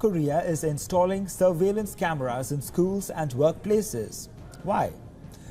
Korea is installing surveillance cameras in schools and workplaces. Why?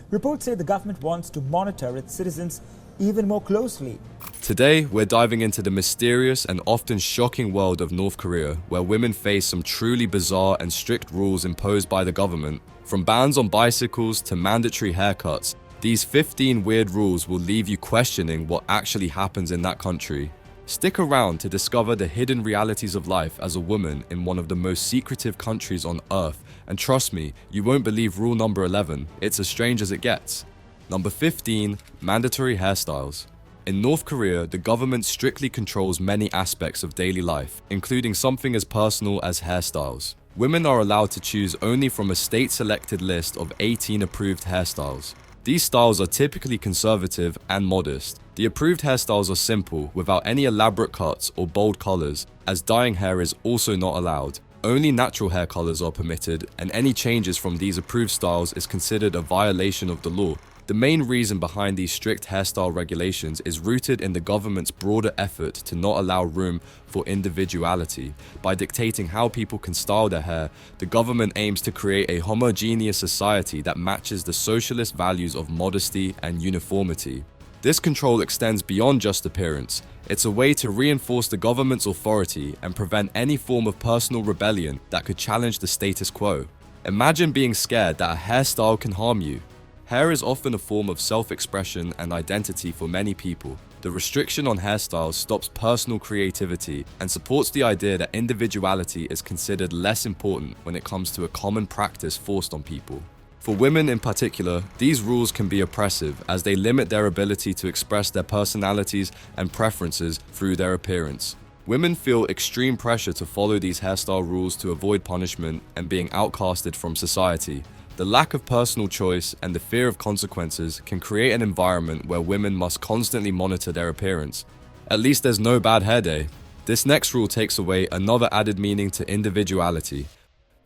Reports say the government wants to monitor its citizens even more closely. Today, we're diving into the mysterious and often shocking world of North Korea, where women face some truly bizarre and strict rules imposed by the government. From bans on bicycles to mandatory haircuts, these 15 weird rules will leave you questioning what actually happens in that country. Stick around to discover the hidden realities of life as a woman in one of the most secretive countries on earth, and trust me, you won't believe rule number 11, it's as strange as it gets. Number 15, mandatory hairstyles. In North Korea, the government strictly controls many aspects of daily life, including something as personal as hairstyles. Women are allowed to choose only from a state-selected list of 18 approved hairstyles. These styles are typically conservative and modest. The approved hairstyles are simple, without any elaborate cuts or bold colors, as dyeing hair is also not allowed. Only natural hair colors are permitted, and any changes from these approved styles is considered a violation of the law. The main reason behind these strict hairstyle regulations is rooted in the government's broader effort to not allow room for individuality. By dictating how people can style their hair, the government aims to create a homogeneous society that matches the socialist values of modesty and uniformity. This control extends beyond just appearance. It's a way to reinforce the government's authority and prevent any form of personal rebellion that could challenge the status quo. Imagine being scared that a hairstyle can harm you. Hair is often a form of self-expression and identity for many people. The restriction on hairstyles stops personal creativity and supports the idea that individuality is considered less important when it comes to a common practice forced on people. For women in particular, these rules can be oppressive as they limit their ability to express their personalities and preferences through their appearance. Women feel extreme pressure to follow these hairstyle rules to avoid punishment and being outcasted from society. The lack of personal choice and the fear of consequences can create an environment where women must constantly monitor their appearance. At least there's no bad hair day. This next rule takes away another added meaning to individuality.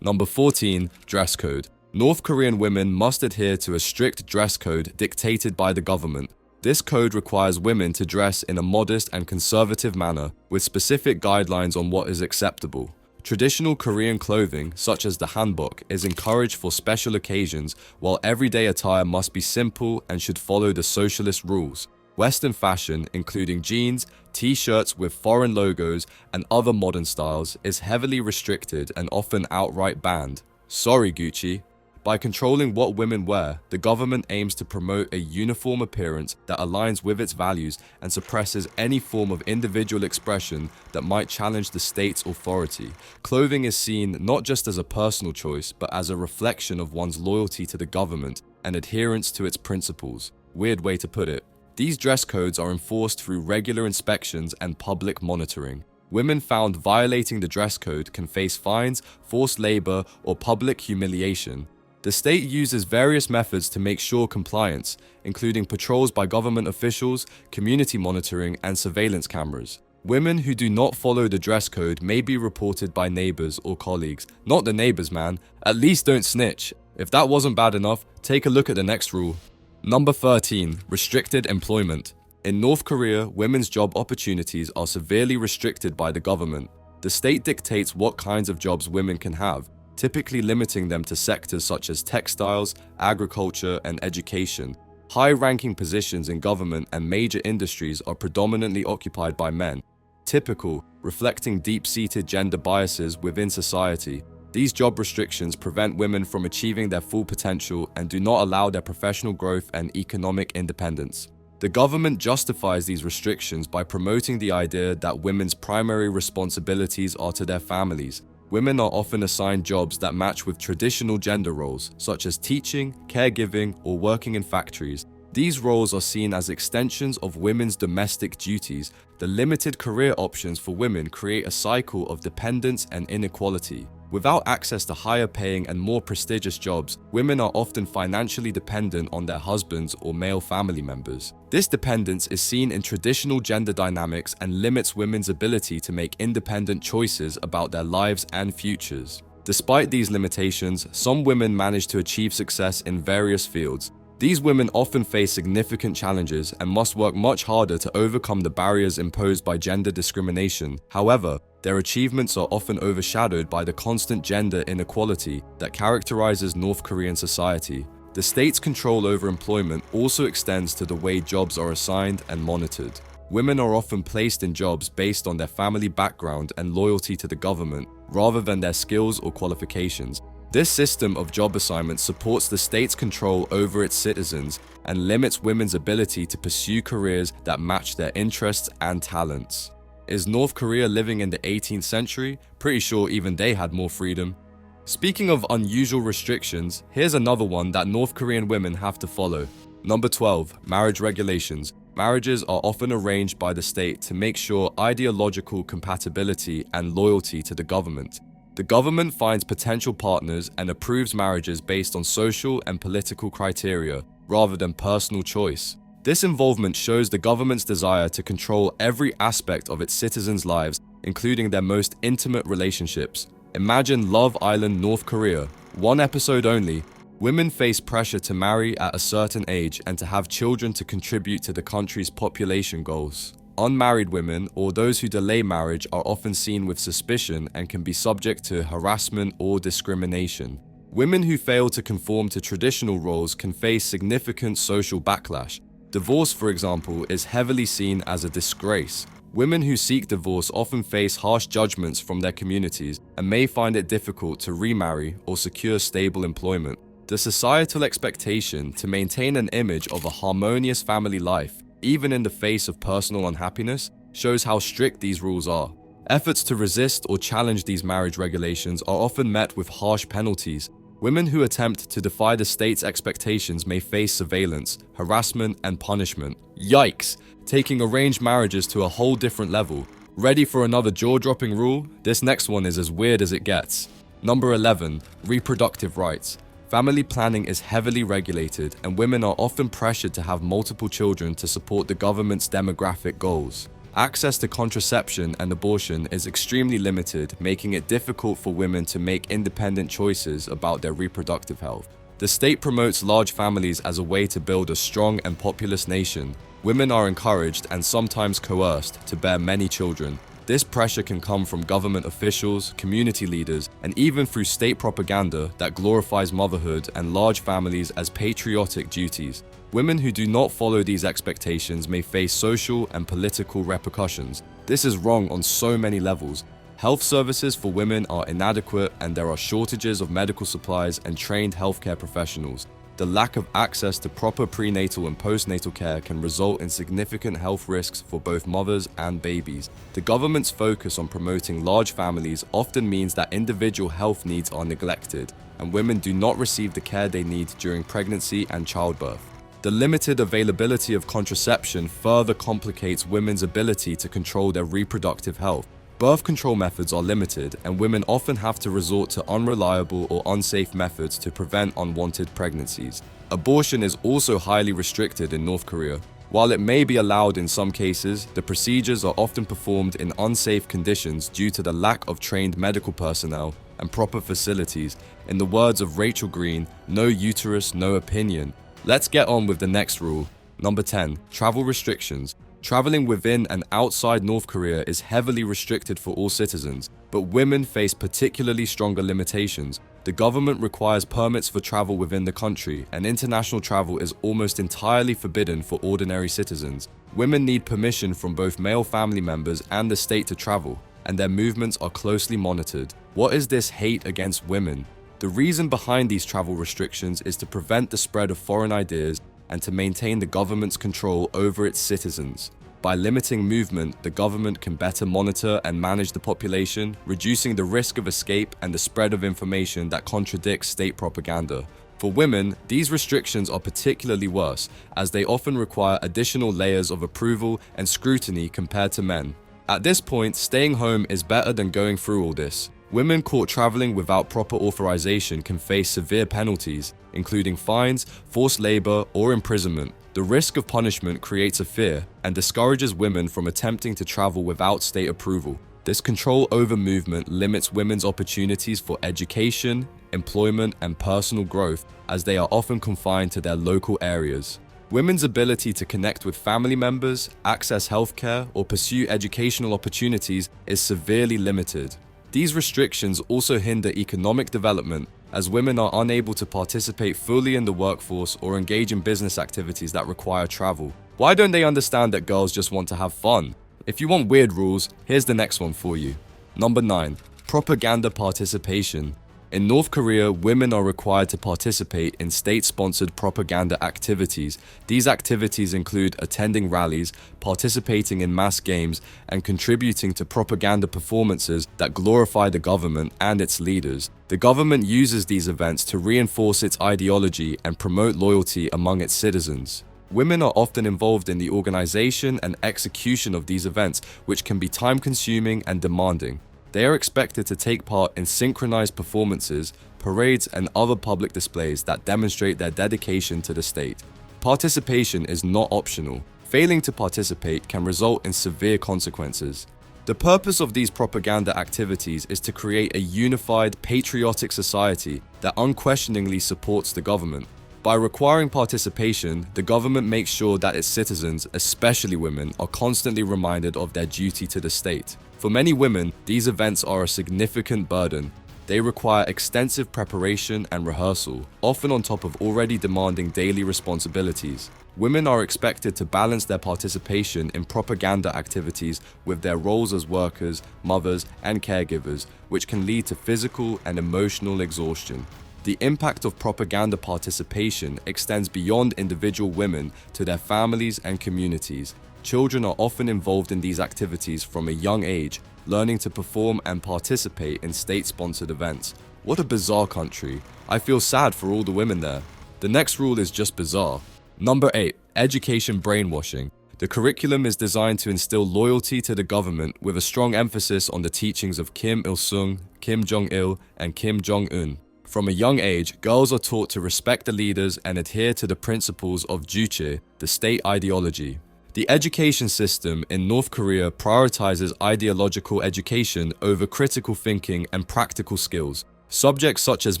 Number 14, dress code. North Korean women must adhere to a strict dress code dictated by the government. This code requires women to dress in a modest and conservative manner, with specific guidelines on what is acceptable. Traditional Korean clothing, such as the hanbok, is encouraged for special occasions, while everyday attire must be simple and should follow the socialist rules. Western fashion, including jeans, t-shirts with foreign logos, and other modern styles, is heavily restricted and often outright banned. Sorry, Gucci. By controlling what women wear, the government aims to promote a uniform appearance that aligns with its values and suppresses any form of individual expression that might challenge the state's authority. Clothing is seen not just as a personal choice, but as a reflection of one's loyalty to the government and adherence to its principles. Weird way to put it. These dress codes are enforced through regular inspections and public monitoring. Women found violating the dress code can face fines, forced labor, or public humiliation. The state uses various methods to make sure compliance, including patrols by government officials, community monitoring, and surveillance cameras. Women who do not follow the dress code may be reported by neighbors or colleagues. Not the neighbors, man. At least don't snitch. If that wasn't bad enough, take a look at the next rule. Number 13, restricted employment. In North Korea, women's job opportunities are severely restricted by the government. The state dictates what kinds of jobs women can have, typically limiting them to sectors such as textiles, agriculture, and education. High-ranking positions in government and major industries are predominantly occupied by men, typical, reflecting deep-seated gender biases within society. These job restrictions prevent women from achieving their full potential and do not allow their professional growth and economic independence. The government justifies these restrictions by promoting the idea that women's primary responsibilities are to their families. Women are often assigned jobs that match with traditional gender roles, such as teaching, caregiving, or working in factories. These roles are seen as extensions of women's domestic duties. The limited career options for women create a cycle of dependence and inequality. Without access to higher paying and more prestigious jobs, women are often financially dependent on their husbands or male family members. This dependence is seen in traditional gender dynamics and limits women's ability to make independent choices about their lives and futures. Despite these limitations, some women manage to achieve success in various fields. These women often face significant challenges and must work much harder to overcome the barriers imposed by gender discrimination. However, their achievements are often overshadowed by the constant gender inequality that characterizes North Korean society. The state's control over employment also extends to the way jobs are assigned and monitored. Women are often placed in jobs based on their family background and loyalty to the government, rather than their skills or qualifications. This system of job assignment supports the state's control over its citizens and limits women's ability to pursue careers that match their interests and talents. Is North Korea living in the 18th century? Pretty sure even they had more freedom. Speaking of unusual restrictions, here's another one that North Korean women have to follow. Number 12, marriage regulations. Marriages are often arranged by the state to make sure ideological compatibility and loyalty to the government. The government finds potential partners and approves marriages based on social and political criteria, rather than personal choice. This involvement shows the government's desire to control every aspect of its citizens' lives, including their most intimate relationships. Imagine Love Island, North Korea. One episode only. Women face pressure to marry at a certain age and to have children to contribute to the country's population goals. Unmarried women, or those who delay marriage, are often seen with suspicion and can be subject to harassment or discrimination. Women who fail to conform to traditional roles can face significant social backlash. Divorce, for example, is heavily seen as a disgrace. Women who seek divorce often face harsh judgments from their communities and may find it difficult to remarry or secure stable employment. The societal expectation to maintain an image of a harmonious family life, even in the face of personal unhappiness, shows how strict these rules are. Efforts to resist or challenge these marriage regulations are often met with harsh penalties. Women who attempt to defy the state's expectations may face surveillance, harassment, and punishment. Yikes! Taking arranged marriages to a whole different level. Ready for another jaw-dropping rule? This next one is as weird as it gets. Number 11, reproductive rights. Family planning is heavily regulated, and women are often pressured to have multiple children to support the government's demographic goals. Access to contraception and abortion is extremely limited, making it difficult for women to make independent choices about their reproductive health. The state promotes large families as a way to build a strong and populous nation. Women are encouraged and sometimes coerced to bear many children. This pressure can come from government officials, community leaders, and even through state propaganda that glorifies motherhood and large families as patriotic duties. Women who do not follow these expectations may face social and political repercussions. This is wrong on so many levels. Health services for women are inadequate, and there are shortages of medical supplies and trained healthcare professionals. The lack of access to proper prenatal and postnatal care can result in significant health risks for both mothers and babies. The government's focus on promoting large families often means that individual health needs are neglected, and women do not receive the care they need during pregnancy and childbirth. The limited availability of contraception further complicates women's ability to control their reproductive health. Birth control methods are limited, and women often have to resort to unreliable or unsafe methods to prevent unwanted pregnancies. Abortion is also highly restricted in North Korea. While it may be allowed in some cases, the procedures are often performed in unsafe conditions due to the lack of trained medical personnel and proper facilities. In the words of Rachel Green, no uterus, no opinion. Let's get on with the next rule. Number 10, travel restrictions. Traveling within and outside North Korea is heavily restricted for all citizens, but women face particularly stronger limitations. The government requires permits for travel within the country, and international travel is almost entirely forbidden for ordinary citizens. Women need permission from both male family members and the state to travel, and their movements are closely monitored. What is this hate against women? The reason behind these travel restrictions is to prevent the spread of foreign ideas and to maintain the government's control over its citizens. By limiting movement, the government can better monitor and manage the population, reducing the risk of escape and the spread of information that contradicts state propaganda. For women, these restrictions are particularly worse, as they often require additional layers of approval and scrutiny compared to men. At this point, staying home is better than going through all this. Women caught traveling without proper authorization can face severe penalties, including fines, forced labor, or imprisonment. The risk of punishment creates a fear and discourages women from attempting to travel without state approval. This control over movement limits women's opportunities for education, employment, and personal growth, as they are often confined to their local areas. Women's ability to connect with family members, access healthcare, or pursue educational opportunities is severely limited. These restrictions also hinder economic development, as women are unable to participate fully in the workforce or engage in business activities that require travel. Why don't they understand that girls just want to have fun? If you want weird rules, here's the next one for you. Number 9. Propaganda participation. In North Korea, women are required to participate in state-sponsored propaganda activities. These activities include attending rallies, participating in mass games, and contributing to propaganda performances that glorify the government and its leaders. The government uses these events to reinforce its ideology and promote loyalty among its citizens. Women are often involved in the organization and execution of these events, which can be time-consuming and demanding. They are expected to take part in synchronized performances, parades, and other public displays that demonstrate their dedication to the state. Participation is not optional. Failing to participate can result in severe consequences. The purpose of these propaganda activities is to create a unified, patriotic society that unquestioningly supports the government. By requiring participation, the government makes sure that its citizens, especially women, are constantly reminded of their duty to the state. For many women, these events are a significant burden. They require extensive preparation and rehearsal, often on top of already demanding daily responsibilities. Women are expected to balance their participation in propaganda activities with their roles as workers, mothers, and caregivers, which can lead to physical and emotional exhaustion. The impact of propaganda participation extends beyond individual women to their families and communities. Children are often involved in these activities from a young age, learning to perform and participate in state-sponsored events. What a bizarre country. I feel sad for all the women there. The next rule is just bizarre. Number 8. Education brainwashing. The curriculum is designed to instill loyalty to the government with a strong emphasis on the teachings of Kim Il-sung, Kim Jong-il, and Kim Jong-un. From a young age, girls are taught to respect the leaders and adhere to the principles of Juche, the state ideology. The education system in North Korea prioritizes ideological education over critical thinking and practical skills. Subjects such as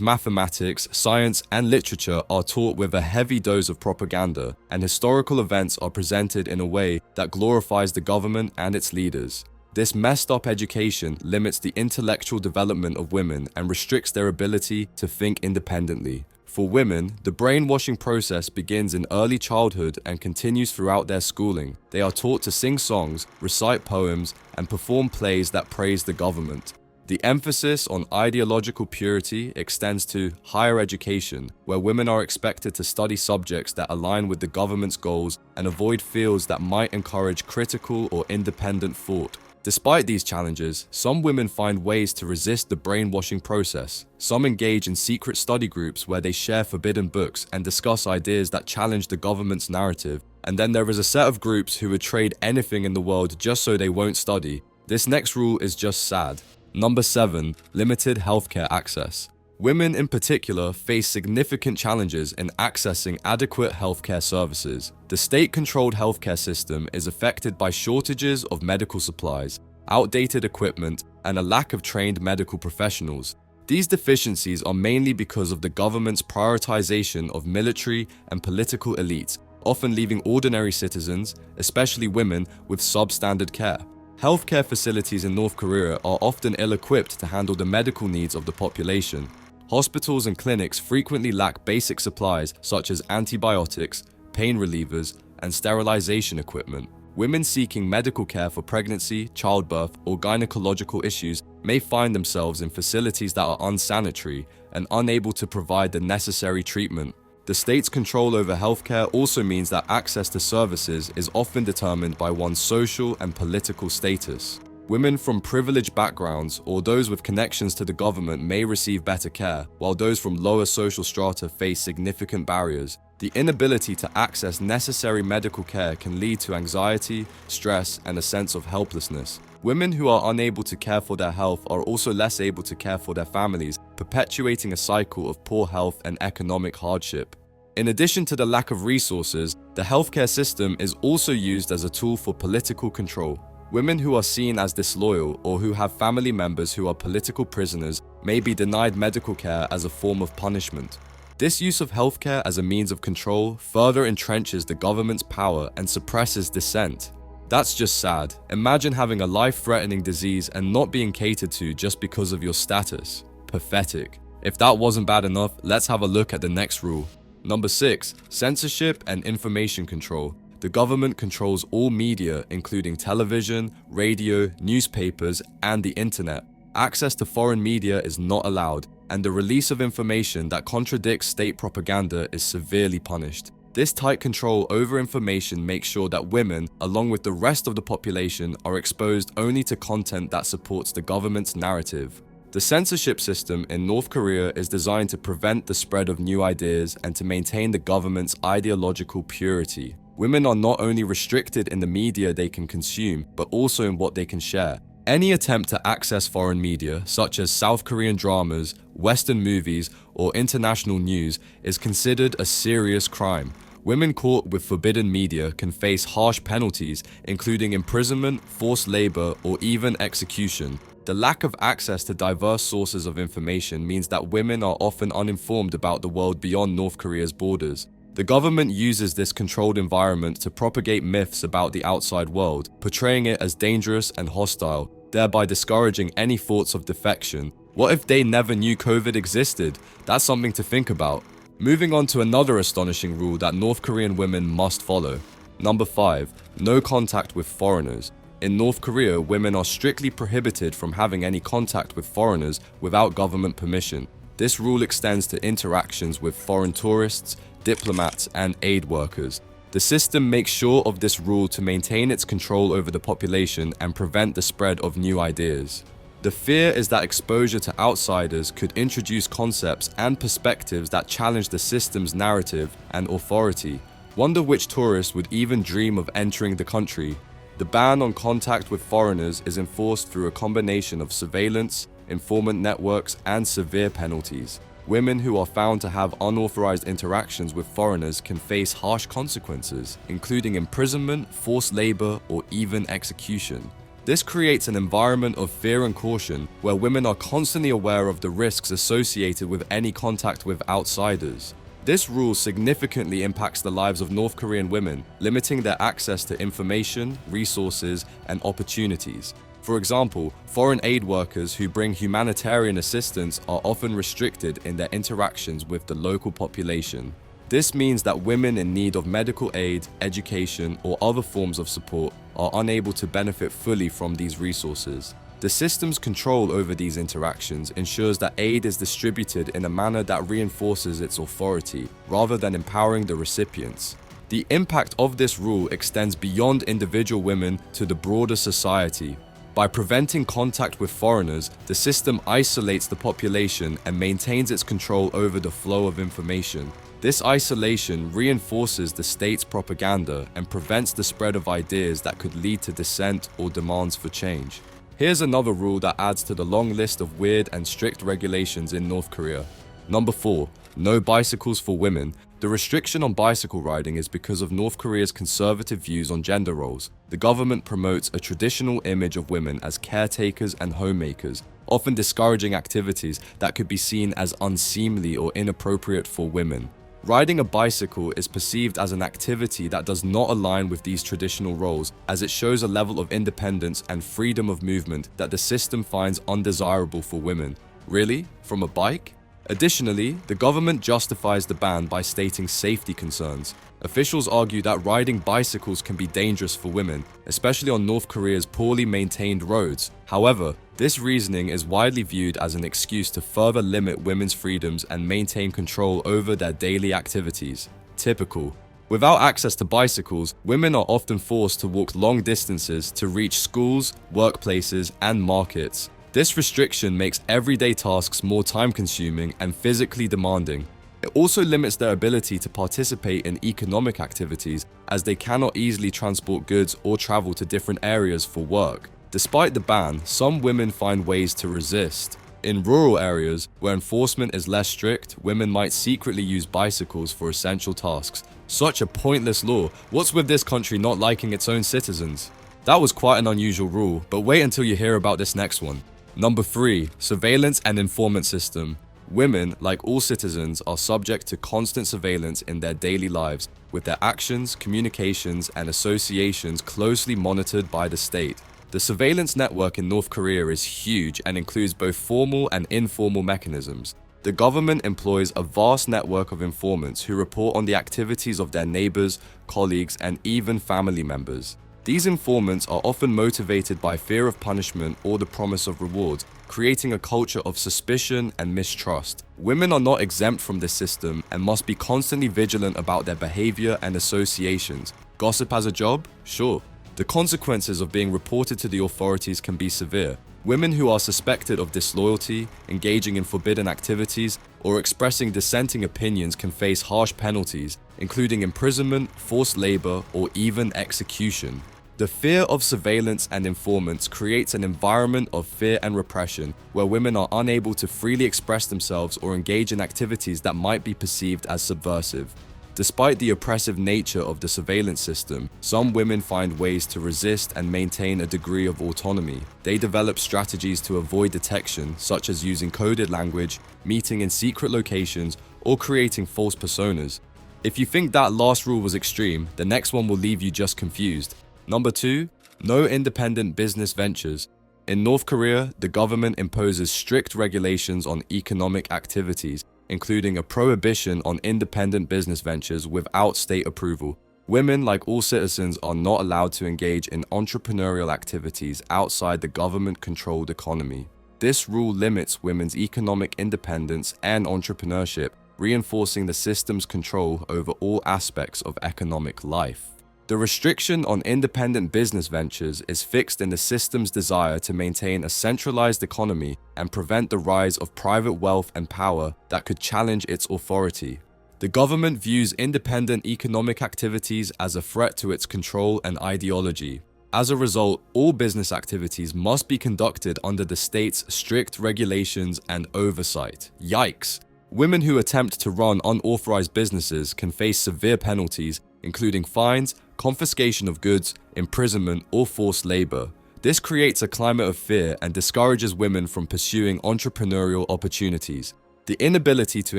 mathematics, science, and literature are taught with a heavy dose of propaganda, and historical events are presented in a way that glorifies the government and its leaders. This messed up education limits the intellectual development of women and restricts their ability to think independently. For women, the brainwashing process begins in early childhood and continues throughout their schooling. They are taught to sing songs, recite poems, and perform plays that praise the government. The emphasis on ideological purity extends to higher education, where women are expected to study subjects that align with the government's goals and avoid fields that might encourage critical or independent thought. Despite these challenges, some women find ways to resist the brainwashing process. Some engage in secret study groups where they share forbidden books and discuss ideas that challenge the government's narrative. And then there is a set of groups who would trade anything in the world just so they won't study. This next rule is just sad. Number 7. Limited healthcare access. Women in particular face significant challenges in accessing adequate healthcare services. The state-controlled healthcare system is affected by shortages of medical supplies, outdated equipment, and a lack of trained medical professionals. These deficiencies are mainly because of the government's prioritization of military and political elites, often leaving ordinary citizens, especially women, with substandard care. Healthcare facilities in North Korea are often ill-equipped to handle the medical needs of the population. Hospitals and clinics frequently lack basic supplies such as antibiotics, pain relievers, and sterilization equipment. Women seeking medical care for pregnancy, childbirth, or gynecological issues may find themselves in facilities that are unsanitary and unable to provide the necessary treatment. The state's control over healthcare also means that access to services is often determined by one's social and political status. Women from privileged backgrounds or those with connections to the government may receive better care, while those from lower social strata face significant barriers. The inability to access necessary medical care can lead to anxiety, stress, and a sense of helplessness. Women who are unable to care for their health are also less able to care for their families, perpetuating a cycle of poor health and economic hardship. In addition to the lack of resources, the healthcare system is also used as a tool for political control. Women who are seen as disloyal or who have family members who are political prisoners may be denied medical care as a form of punishment. This use of healthcare as a means of control further entrenches the government's power and suppresses dissent. That's just sad. Imagine having a life-threatening disease and not being catered to just because of your status. Pathetic. If that wasn't bad enough, let's have a look at the next rule. Number 6. Censorship and information control. The government controls all media, including television, radio, newspapers, and the internet. Access to foreign media is not allowed, and the release of information that contradicts state propaganda is severely punished. This tight control over information makes sure that women, along with the rest of the population, are exposed only to content that supports the government's narrative. The censorship system in North Korea is designed to prevent the spread of new ideas and to maintain the government's ideological purity. Women are not only restricted in the media they can consume, but also in what they can share. Any attempt to access foreign media, such as South Korean dramas, Western movies, or international news, is considered a serious crime. Women caught with forbidden media can face harsh penalties, including imprisonment, forced labor, or even execution. The lack of access to diverse sources of information means that women are often uninformed about the world beyond North Korea's borders. The government uses this controlled environment to propagate myths about the outside world, portraying it as dangerous and hostile, thereby discouraging any thoughts of defection. What if they never knew COVID existed? That's something to think about. Moving on to another astonishing rule that North Korean women must follow. Number 5. No contact with foreigners. In North Korea, women are strictly prohibited from having any contact with foreigners without government permission. This rule extends to interactions with foreign tourists, diplomats, and aid workers. The system makes sure of this rule to maintain its control over the population and prevent the spread of new ideas. The fear is that exposure to outsiders could introduce concepts and perspectives that challenge the system's narrative and authority. Wonder which tourists would even dream of entering the country. The ban on contact with foreigners is enforced through a combination of surveillance, informant networks, and severe penalties. Women who are found to have unauthorized interactions with foreigners can face harsh consequences, including imprisonment, forced labor, or even execution. This creates an environment of fear and caution where women are constantly aware of the risks associated with any contact with outsiders. This rule significantly impacts the lives of North Korean women, limiting their access to information, resources, and opportunities. For example, foreign aid workers who bring humanitarian assistance are often restricted in their interactions with the local population. This means that women in need of medical aid, education, or other forms of support are unable to benefit fully from these resources. The system's control over these interactions ensures that aid is distributed in a manner that reinforces its authority, rather than empowering the recipients. The impact of this rule extends beyond individual women to the broader society. By preventing contact with foreigners, the system isolates the population and maintains its control over the flow of information. This isolation reinforces the state's propaganda and prevents the spread of ideas that could lead to dissent or demands for change. Here's another rule that adds to the long list of weird and strict regulations in North Korea. Number 4. No bicycles for women. The restriction on bicycle riding is because of North Korea's conservative views on gender roles. The government promotes a traditional image of women as caretakers and homemakers, often discouraging activities that could be seen as unseemly or inappropriate for women. Riding a bicycle is perceived as an activity that does not align with these traditional roles, as it shows a level of independence and freedom of movement that the system finds undesirable for women. Really? From a bike? Additionally, the government justifies the ban by stating safety concerns. Officials argue that riding bicycles can be dangerous for women, especially on North Korea's poorly maintained roads. However, this reasoning is widely viewed as an excuse to further limit women's freedoms and maintain control over their daily activities. Typical. Without access to bicycles, women are often forced to walk long distances to reach schools, workplaces, and markets. This restriction makes everyday tasks more time-consuming and physically demanding. It also limits their ability to participate in economic activities, as they cannot easily transport goods or travel to different areas for work. Despite the ban, some women find ways to resist. In rural areas, where enforcement is less strict, women might secretly use bicycles for essential tasks. Such a pointless law. What's with this country not liking its own citizens? That was quite an unusual rule, but wait until you hear about this next one. Number 3. Surveillance and informant system. Women, like all citizens, are subject to constant surveillance in their daily lives, with their actions, communications, and associations closely monitored by the state. The surveillance network in North Korea is huge and includes both formal and informal mechanisms. The government employs a vast network of informants who report on the activities of their neighbors, colleagues, and even family members. These informants are often motivated by fear of punishment or the promise of rewards, creating a culture of suspicion and mistrust. Women are not exempt from this system and must be constantly vigilant about their behavior and associations. Gossip as a job? Sure. The consequences of being reported to the authorities can be severe. Women who are suspected of disloyalty, engaging in forbidden activities, or expressing dissenting opinions can face harsh penalties, including imprisonment, forced labor, or even execution. The fear of surveillance and informants creates an environment of fear and repression where women are unable to freely express themselves or engage in activities that might be perceived as subversive. Despite the oppressive nature of the surveillance system, some women find ways to resist and maintain a degree of autonomy. They develop strategies to avoid detection, such as using coded language, meeting in secret locations, or creating false personas. If you think that last rule was extreme, the next one will leave you just confused. Number 2. No independent business ventures. In North Korea, the government imposes strict regulations on economic activities, including a prohibition on independent business ventures without state approval. Women, like all citizens, are not allowed to engage in entrepreneurial activities outside the government-controlled economy. This rule limits women's economic independence and entrepreneurship, reinforcing the system's control over all aspects of economic life. The restriction on independent business ventures is fixed in the system's desire to maintain a centralized economy and prevent the rise of private wealth and power that could challenge its authority. The government views independent economic activities as a threat to its control and ideology. As a result, all business activities must be conducted under the state's strict regulations and oversight. Yikes! Women who attempt to run unauthorized businesses can face severe penalties, including fines, confiscation of goods, imprisonment, or forced labor. This creates a climate of fear and discourages women from pursuing entrepreneurial opportunities. The inability to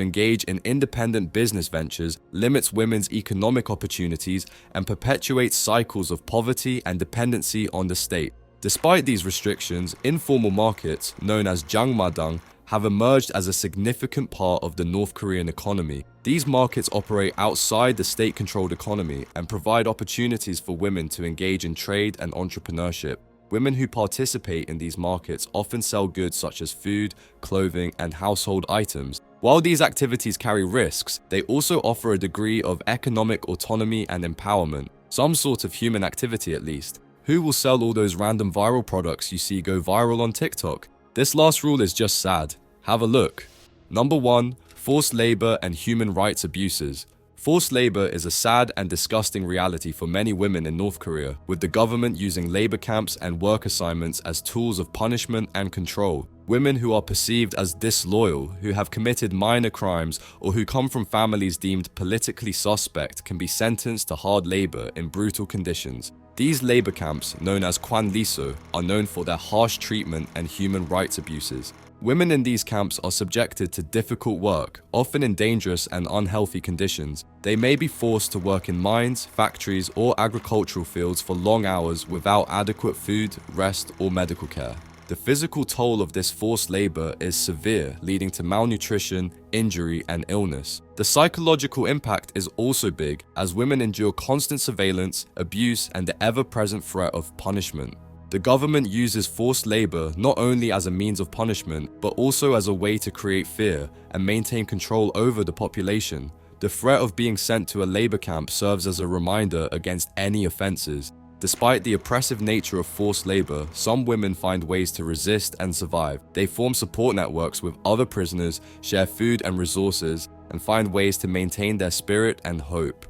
engage in independent business ventures limits women's economic opportunities and perpetuates cycles of poverty and dependency on the state. Despite these restrictions, informal markets, known as jangmadang, have emerged as a significant part of the North Korean economy. These markets operate outside the state-controlled economy and provide opportunities for women to engage in trade and entrepreneurship. Women who participate in these markets often sell goods such as food, clothing, and household items. While these activities carry risks, they also offer a degree of economic autonomy and empowerment, some sort of human activity at least. Who will sell all those random viral products you see go viral on TikTok? This last rule is just sad. Have a look. Number 1. Forced labor and human rights abuses. Forced labor is a sad and disgusting reality for many women in North Korea, with the government using labor camps and work assignments as tools of punishment and control. Women who are perceived as disloyal, who have committed minor crimes, or who come from families deemed politically suspect can be sentenced to hard labor in brutal conditions. These labor camps, known as kwanliso, are known for their harsh treatment and human rights abuses. Women in these camps are subjected to difficult work, often in dangerous and unhealthy conditions. They may be forced to work in mines, factories, or agricultural fields for long hours without adequate food, rest, or medical care. The physical toll of this forced labor is severe, leading to malnutrition, injury, and illness. The psychological impact is also big, as women endure constant surveillance, abuse, and the ever-present threat of punishment. The government uses forced labor not only as a means of punishment, but also as a way to create fear and maintain control over the population. The threat of being sent to a labor camp serves as a reminder against any offenses. Despite the oppressive nature of forced labor, some women find ways to resist and survive. They form support networks with other prisoners, share food and resources, and find ways to maintain their spirit and hope.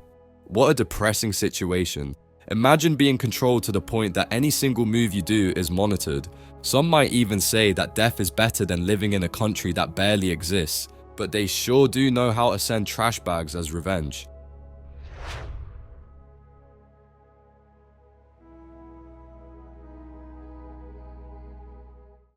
What a depressing situation. Imagine being controlled to the point that any single move you do is monitored. Some might even say that death is better than living in a country that barely exists, but they sure do know how to send trash bags as revenge.